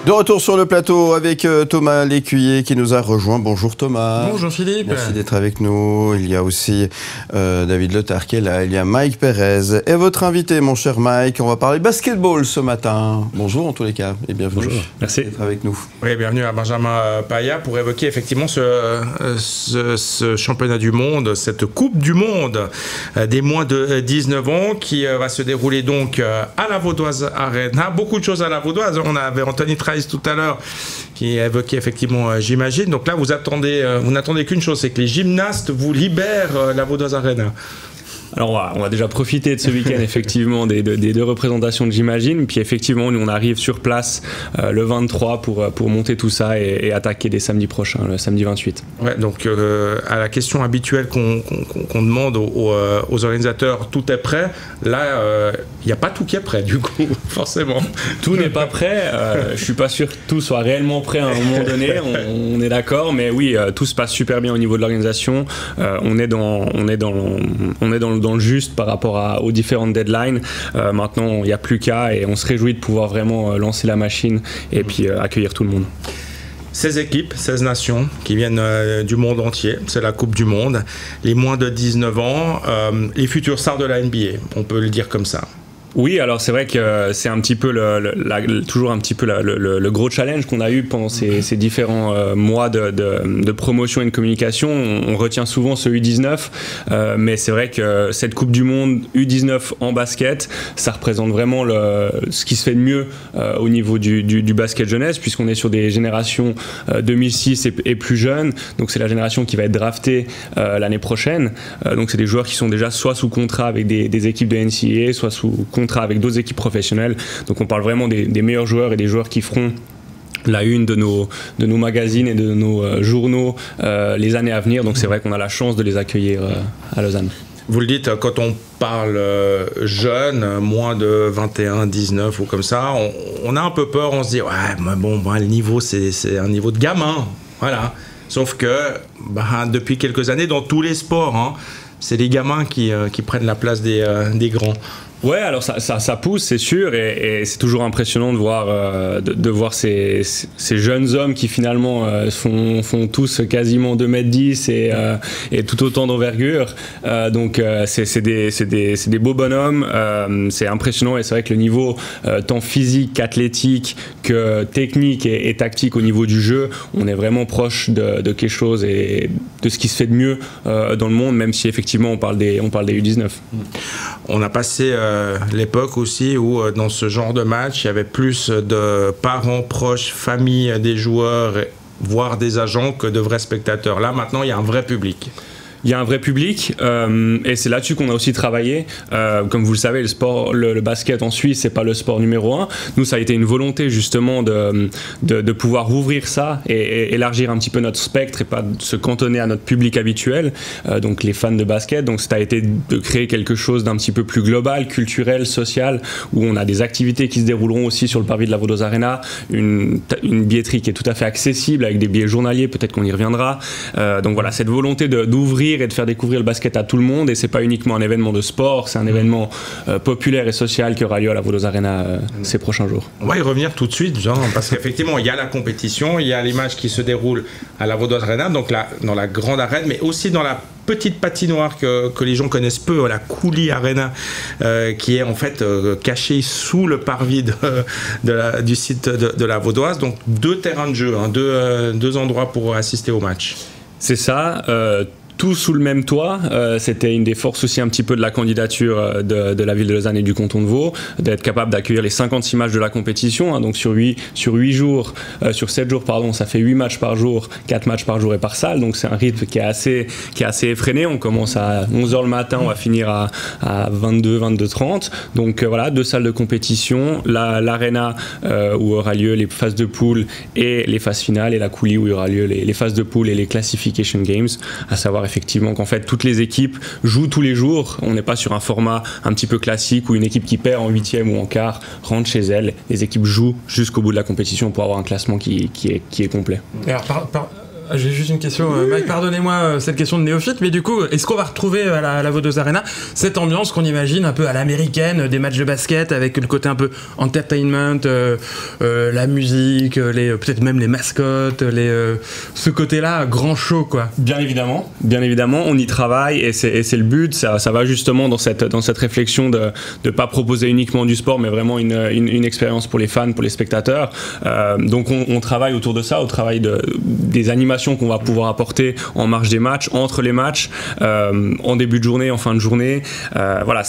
De retour sur le plateau avec Thomas Lécuyer qui nous a rejoint. Bonjour Thomas. Bonjour Philippe. Merci d'être avec nous. Il y a aussi David Letard qui est là. Il y a Mike Pérez. Et votre invité, mon cher Mike, on va parler basketball ce matin. Bonjour en tous les cas et bienvenue. Bonjour. Merci d'être avec nous. Oui, bienvenue à Benjamin Paya pour évoquer effectivement ce championnat du monde, cette Coupe du monde des moins de 19 ans qui va se dérouler donc à la Vaudoise Arena. Beaucoup de choses à la Vaudoise. On avait Anthony Trice tout à l'heure qui évoquait effectivement J'imagine. Donc là, vous n'attendez qu'une chose, c'est que les gymnastes vous libèrent la Vaudoise Arena. Alors on va déjà profiter de ce week-end effectivement des deux représentations de J'imagine, puis effectivement nous on arrive sur place le 23 pour monter tout ça et attaquer dès samedi prochain, le samedi 28. Ouais, donc à la question habituelle qu'on demande aux organisateurs, tout est prêt. Là, il n'y a pas tout qui est prêt du coup, forcément. Tout n'est pas prêt, je suis pas sûr que tout soit réellement prêt à un moment donné, on est d'accord, mais oui, tout se passe super bien au niveau de l'organisation, on est dans le juste par rapport aux différentes deadlines. Maintenant, il n'y a plus qu'à et on se réjouit de pouvoir vraiment lancer la machine et puis accueillir tout le monde. 16 équipes, 16 nations qui viennent du monde entier. C'est la Coupe du Monde. Les moins de 19 ans, les futurs stars de la NBA, on peut le dire comme ça. Oui, alors c'est vrai que c'est un petit peu toujours un petit peu le gros challenge qu'on a eu pendant ces différents mois de promotion et de communication. On retient souvent ce U19, mais c'est vrai que cette Coupe du Monde U19 en basket, ça représente vraiment ce qui se fait de mieux au niveau du basket jeunesse, puisqu'on est sur des générations 2006 et plus jeunes. Donc c'est la génération qui va être draftée l'année prochaine. Donc c'est des joueurs qui sont déjà soit sous contrat avec des équipes de NCAA, soit sous contrat avec d'autres équipes professionnelles. Donc on parle vraiment des meilleurs joueurs et des joueurs qui feront la une de nos magazines et de nos journaux les années à venir. Donc c'est vrai qu'on a la chance de les accueillir à Lausanne. Vous le dites, quand on parle jeune, moins de 21, 19 ou comme ça, on a un peu peur, on se dit ouais, mais bon, le niveau c'est un niveau de gamin, voilà. Sauf que depuis quelques années, dans tous les sports, c'est les gamins qui prennent la place des grands. Ouais, alors ça pousse, c'est sûr, et c'est toujours impressionnant de voir ces jeunes hommes qui finalement font tous quasiment 2m10 et tout autant d'envergure. Donc c'est des beaux bonhommes, c'est impressionnant, et c'est vrai que le niveau tant physique qu'athlétique que technique et tactique au niveau du jeu, on est vraiment proche de quelque chose et de ce qui se fait de mieux dans le monde, même si effectivement on parle des U19. On a passé l'époque aussi où dans ce genre de match, il y avait plus de parents proches, famille des joueurs, voire des agents que de vrais spectateurs. Là, maintenant, il y a un vrai public. Il y a un vrai public et c'est là-dessus qu'on a aussi travaillé. Comme vous le savez, le basket en Suisse, c'est pas le sport numéro 1. Nous, ça a été une volonté justement de pouvoir ouvrir ça et élargir un petit peu notre spectre et pas se cantonner à notre public habituel, donc les fans de basket. Donc ça a été de créer quelque chose d'un petit peu plus global, culturel, social, où on a des activités qui se dérouleront aussi sur le parvis de la Vaudoise Arena, une billetterie qui est tout à fait accessible avec des billets journaliers, peut-être qu'on y reviendra. Donc voilà, cette volonté d'ouvrir et de faire découvrir le basket à tout le monde, et c'est pas uniquement un événement de sport, c'est un événement populaire et social qui aura lieu à la Vaudoise Arena ces prochains jours. On va y revenir tout de suite, parce qu'effectivement il y a la compétition, il y a les matchs qui se déroulent à la Vaudoise Arena, donc là, dans la grande arène, mais aussi dans la petite patinoire que les gens connaissent peu, la Arena, qui est en fait cachée sous le parvis du site de la Vaudoise. Donc 2 terrains de jeu, deux endroits pour assister au match. C'est ça. Tout sous le même toit, c'était une des forces aussi un petit peu de la candidature de la ville de Lausanne et du canton de Vaud, d'être capable d'accueillir les 56 matchs de la compétition, donc sur 7 jours, ça fait 8 matchs par jour, 4 matchs par jour et par salle, donc c'est un rythme qui est assez effréné. On commence à 11h le matin, on va finir à 22h30, donc voilà, 2 salles de compétition, l'arena où aura lieu les phases de poule et les phases finales, et la coulis où il y aura lieu les phases de poule et les classification games, à savoir effectivement qu'en fait toutes les équipes jouent tous les jours. On n'est pas sur un format un petit peu classique où une équipe qui perd en 8e ou en quart rentre chez elle. Les équipes jouent jusqu'au bout de la compétition pour avoir un classement qui est complet. Alors, J'ai juste une question, Mike, pardonnez-moi cette question de néophyte, mais du coup, est-ce qu'on va retrouver à la Vaudoise Arena cette ambiance qu'on imagine un peu à l'américaine, des matchs de basket avec le côté un peu entertainment, la musique, peut-être même les mascottes, ce côté-là, grand show, quoi. Bien évidemment, on y travaille et c'est le but, ça va justement dans cette réflexion de ne pas proposer uniquement du sport, mais vraiment une expérience pour les fans, pour les spectateurs. Donc on travaille autour de ça, au travail des animations qu'on va pouvoir apporter en marge des matchs, entre les matchs, en début de journée, en fin de journée. Voilà,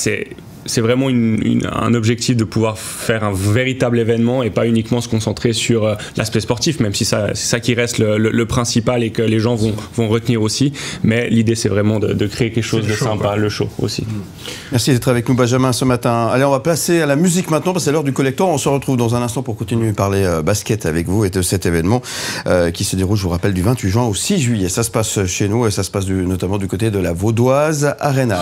c'est vraiment un objectif de pouvoir faire un véritable événement et pas uniquement se concentrer sur l'aspect sportif, même si c'est ça qui reste le principal et que les gens vont retenir aussi. Mais l'idée, c'est vraiment de créer quelque chose de sympa, quoi. Le show aussi. Merci d'être avec nous, Benjamin, ce matin. Allez, on va passer à la musique maintenant, parce que c'est l'heure du collector. On se retrouve dans un instant pour continuer à parler basket avec vous et de cet événement qui se déroule, je vous rappelle, du 28 juin au 6 juillet. Ça se passe chez nous et ça se passe notamment du côté de la Vaudoise Arena.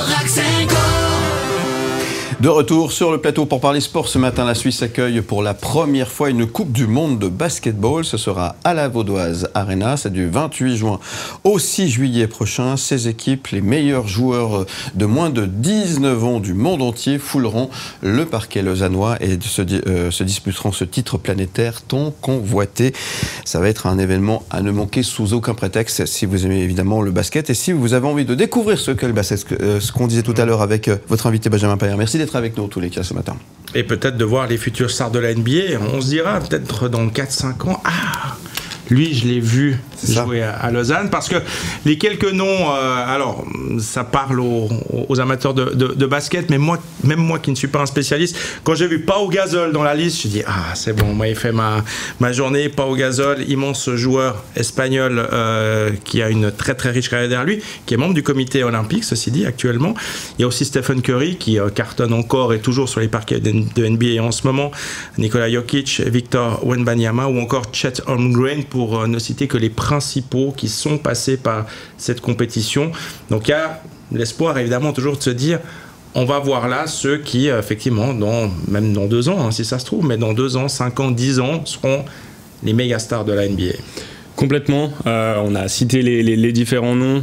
De retour sur le plateau pour parler sport ce matin, la Suisse accueille pour la première fois une Coupe du Monde de basketball. Ce sera à la Vaudoise Arena, c'est du 28 juin au 6 juillet prochain. Ces équipes, les meilleurs joueurs de moins de 19 ans du monde entier, fouleront le parquet lausannois et se disputeront ce titre planétaire tant convoité. Ça va être un événement à ne manquer sous aucun prétexte si vous aimez évidemment le basket et si vous avez envie de découvrir ce qu'est le basket, ce qu'on disait tout à l'heure avec votre invité Benjamin Payer. Merci d'être avec nous en tous les cas ce matin. Et peut-être de voir les futurs stars de la NBA. On se dira peut-être dans 4-5 ans, lui je l'ai vu jouer à Lausanne, parce que les quelques noms, alors ça parle aux amateurs de basket, mais même moi qui ne suis pas un spécialiste, quand j'ai vu Pau Gasol dans la liste, je dis c'est bon, moi il fait ma journée. Pau Gasol, immense joueur espagnol qui a une très très riche carrière derrière lui, qui est membre du comité olympique, ceci dit, actuellement. Il y a aussi Stephen Curry qui cartonne encore et toujours sur les parquets de NBA en ce moment, Nikola Jokic, Victor Wembanyama ou encore Chet Holmgren, pour ne citer que les principaux qui sont passés par cette compétition. Donc il y a l'espoir évidemment toujours de se dire, on va voir là ceux qui effectivement, même dans 2 ans, si ça se trouve, mais dans 2 ans, 5 ans, 10 ans, seront les méga stars de la NBA. Complètement, on a cité les différents noms,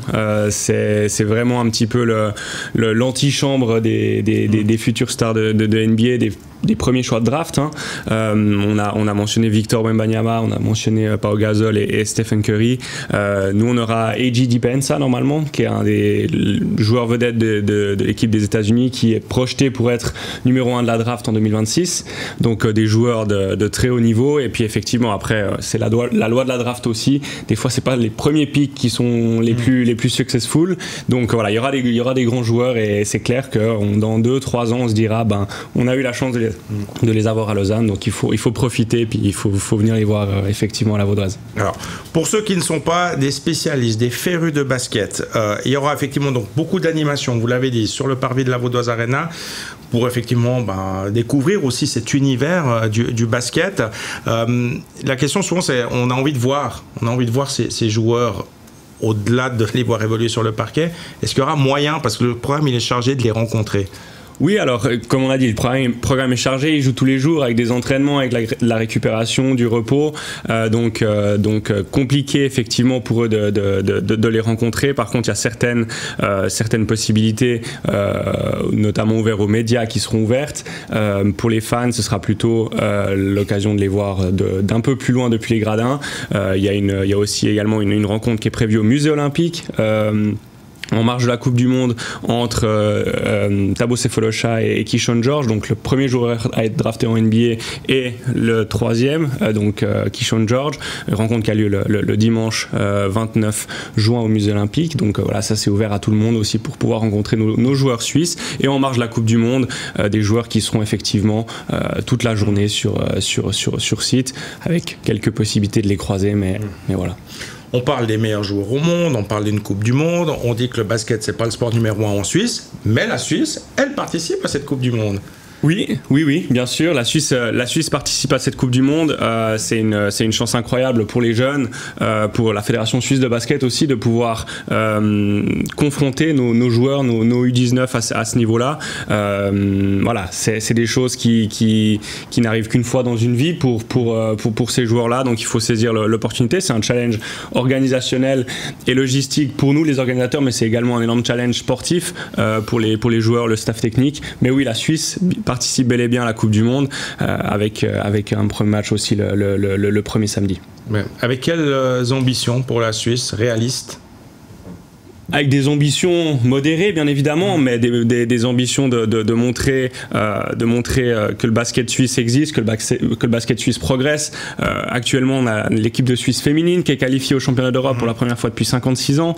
c'est vraiment un petit peu l'antichambre des futures stars de NBA, des premiers choix de draft. On a mentionné Victor Wembanyama, on a mentionné Pau Gasol et Stephen Curry. Nous on aura A.J. Dipensa normalement, qui est un des joueurs vedettes de l'équipe des États-Unis, qui est projeté pour être numéro 1 de la draft en 2026. Donc des joueurs de très haut niveau. Et puis effectivement après c'est la loi de la draft aussi. Des fois c'est pas les premiers picks qui sont les plus successful. Donc voilà, il y aura des grands joueurs et c'est clair que dans 2-3 ans on se dira on a eu la chance de les avoir à Lausanne, donc il faut profiter, puis il faut venir les voir effectivement à la Vaudoise. Alors, pour ceux qui ne sont pas des spécialistes, des férus de basket, il y aura effectivement donc beaucoup d'animations, vous l'avez dit, sur le parvis de la Vaudoise Arena, pour effectivement découvrir aussi cet univers du basket. La question souvent c'est, on a envie de voir ces joueurs, au-delà de les voir évoluer sur le parquet. Est-ce qu'il y aura moyen, parce que le programme il est chargé de les rencontrer? Oui, alors comme on a dit, le programme est chargé, il joue tous les jours avec des entraînements, avec la récupération, du repos, donc compliqué effectivement pour eux de les rencontrer. Par contre, il y a certaines possibilités, notamment ouvertes aux médias, qui seront ouvertes. Pour les fans, ce sera plutôt l'occasion de les voir d'un peu plus loin depuis les gradins. Il y a aussi également une rencontre qui est prévue au musée olympique. En marge de la Coupe du Monde entre Thabo Sefolosha et Keyshawn George, donc le premier joueur à être drafté en NBA et le troisième, donc Keyshawn George, une rencontre qui a lieu le dimanche 29 juin au Musée Olympique. Donc voilà, ça c'est ouvert à tout le monde aussi pour pouvoir rencontrer nos joueurs suisses. Et en marge de la Coupe du Monde, des joueurs qui seront effectivement toute la journée sur site, avec quelques possibilités de les croiser, mais voilà. On parle des meilleurs joueurs au monde, on parle d'une Coupe du Monde, on dit que le basket, c'est pas le sport numéro 1 en Suisse, mais la Suisse, elle participe à cette Coupe du Monde. Oui, bien sûr. La Suisse participe à cette Coupe du Monde. C'est une chance incroyable pour les jeunes, pour la Fédération suisse de basket aussi, de pouvoir confronter nos joueurs, nos U19 à ce niveau-là. Voilà, c'est des choses qui n'arrivent qu'une fois dans une vie pour ces joueurs-là. Donc il faut saisir l'opportunité. C'est un challenge organisationnel et logistique pour nous, les organisateurs, mais c'est également un énorme challenge sportif pour les joueurs, le staff technique. Mais oui, la Suisse participe bel et bien à la Coupe du Monde avec un premier match aussi le premier samedi. Ouais. Avec quelles ambitions pour la Suisse, réalistes? Avec des ambitions modérées, bien évidemment, mais des ambitions de montrer que le basket suisse existe, que le basket suisse progresse. Actuellement, on a l'équipe de Suisse féminine qui est qualifiée au championnat d'Europe pour la première fois depuis 56 ans.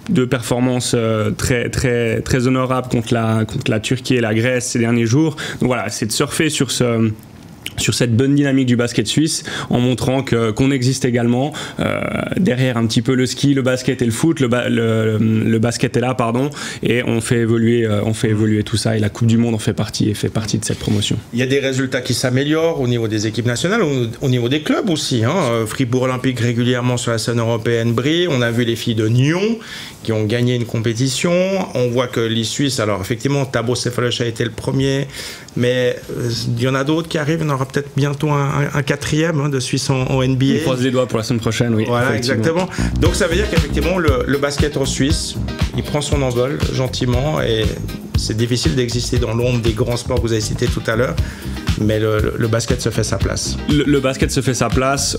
Deux performances très, très, très honorables contre la Turquie et la Grèce ces derniers jours. Donc voilà, c'est de surfer sur cette bonne dynamique du basket suisse en montrant qu'on existe également derrière un petit peu le ski, le basket et le foot. Le basket est là, et on fait évoluer tout ça, et la Coupe du Monde en fait partie et fait partie de cette promotion. Il y a des résultats qui s'améliorent au niveau des équipes nationales, au niveau des clubs aussi. Fribourg Olympique régulièrement sur la scène européenne brille. On a vu les filles de Nyon qui ont gagné une compétition. On voit que les Suisses, alors effectivement, Thabo Sefolosha a été le premier, mais il y en a d'autres qui arrivent. On aura peut-être bientôt un quatrième de Suisse en NBA. On croise les doigts pour la semaine prochaine, oui. Voilà, exactement. Donc ça veut dire qu'effectivement, le basket en Suisse, il prend son envol gentiment, et c'est difficile d'exister dans l'ombre des grands sports que vous avez cités tout à l'heure. Mais le basket se fait sa place. Le basket se fait sa place.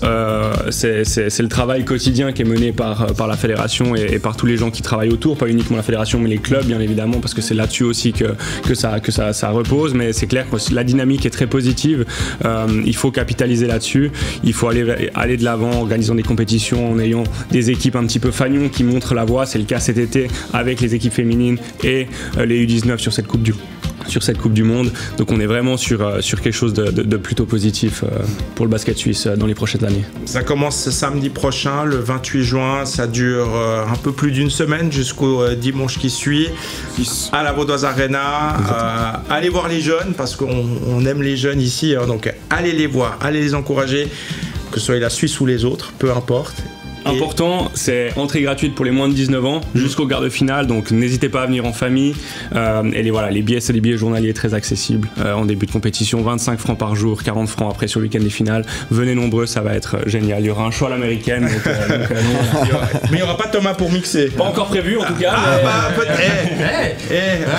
C'est le travail quotidien qui est mené par la fédération et par tous les gens qui travaillent autour, pas uniquement la fédération, mais les clubs, bien évidemment, parce que c'est là-dessus aussi que ça repose. Mais c'est clair que la dynamique est très positive. Il faut capitaliser là-dessus. Il faut aller de l'avant en organisant des compétitions, en ayant des équipes un petit peu fanions qui montrent la voie. C'est le cas cet été avec les équipes féminines et les U19 sur cette Coupe du Monde. Donc on est vraiment sur quelque chose de plutôt positif pour le basket suisse dans les prochaines années. Ça commence samedi prochain, le 28 juin. Ça dure un peu plus d'une semaine jusqu'au dimanche qui suit à la Vaudoise Arena. Allez voir les jeunes, parce qu'on aime les jeunes ici. Donc allez les voir, allez les encourager, que ce soit la Suisse ou les autres, peu importe. Important, c'est entrée gratuite pour les moins de 19 ans jusqu'au quart de finale, donc n'hésitez pas à venir en famille. Et les billets, c'est des billets journaliers très accessibles en début de compétition, 25 francs par jour, 40 francs après sur le week-end des finales. Venez nombreux, ça va être génial. Il y aura un show à l'américaine. Mais il n'y aura pas Thomas pour mixer. Pas encore prévu en tout cas.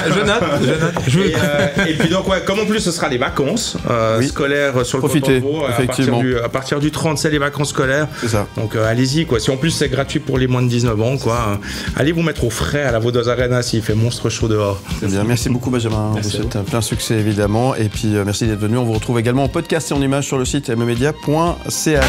Je note. Et puis donc, comme en plus ce sera les vacances scolaires sur le Cotentin, à partir du 30, c'est les vacances scolaires. C'est ça. Donc allez-y, quoi. Si en plus c'est gratuit pour les moins de 19 ans, quoi, allez vous mettre au frais à la Vaudoise Arena s'il fait monstre chaud dehors. C'est bien. Merci beaucoup, Benjamin. Merci. Vous souhaite plein succès évidemment. Et puis merci d'être venu. On vous retrouve également en podcast et en images sur le site mmedia.ch.